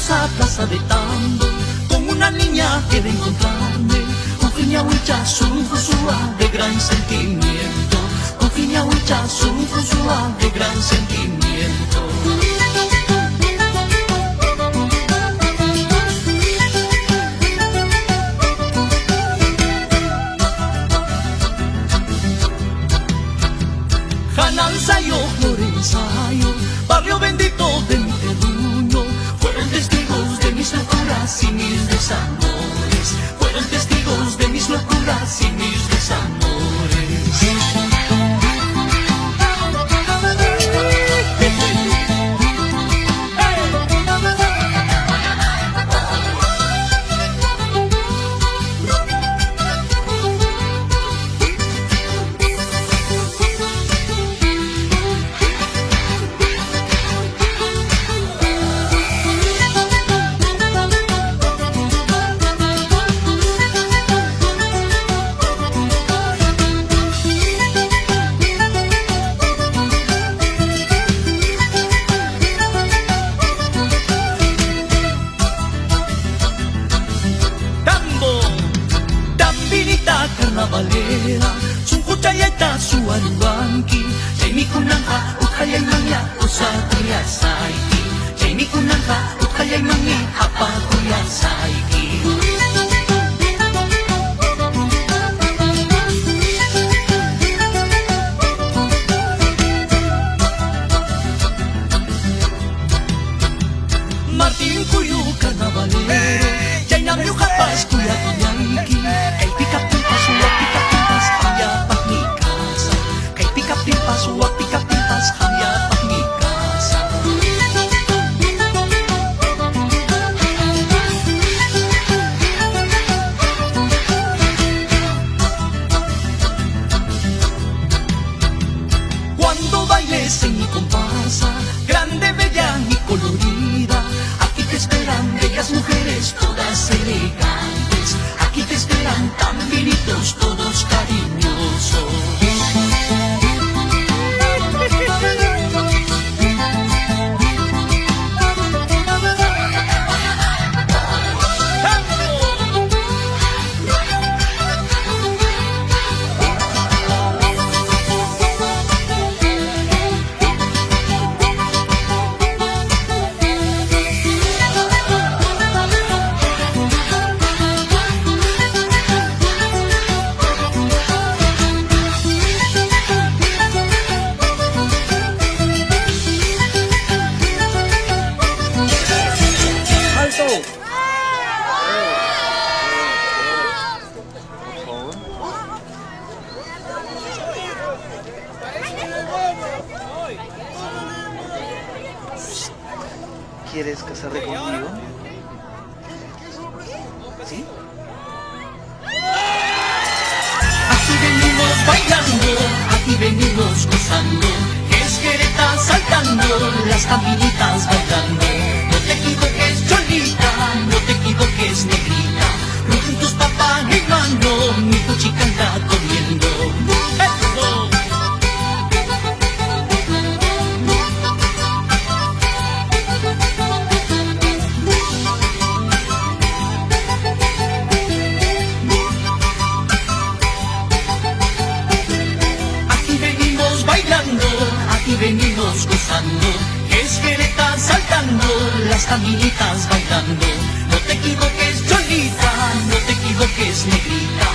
hermosa plaza de Tambo, con una niña que de encontrarme, con Fiñahuicha, Sunfusúa, de gran sentimiento, con Fiñahuicha, Sunfusúa, de gran sentimiento. Janalzayo, Florenzayo, barrio bendito de mi terruño, fueron testigos de mis locuras y mis desamores, fueron testigos de mis locuras y mis desamores. Carnavalera, Sunkuchayayta, Suarubanki, Jaimi Kunanka, Uthayaymanya, Usakuya Saiki, Jaimi Kunanka, Uthayaymanya, Hapakuya Saiki. Martín Cuyu, carnavalero, Jainamyu Hapas, Kuya Kuyanki, el pica-pipas, pica-pipas, hanya pa mi casa, kay pica-pipas, pica-pipas, hanya pa mi casa. Cuando bailes en mi comparsa, grande, bella y colorida, aquí te esperan bellas mujeres, todas elegantes. Aquí te esperan tan vinitos, todos cariñosos. ¿Quieres casarte conmigo? ¿Sí? Aquí venimos bailando, aquí venimos gozando, esquereta saltando, las caminitas bailando. No te equivoques, Cholita, no te equivoques, negrita, no juntos papá ni mano, mi puchicanta corriendo. Aquí venimos gozando, esquereta saltando, las caminitas bailando. No te equivoques, Cholita, no te equivoques, negrita,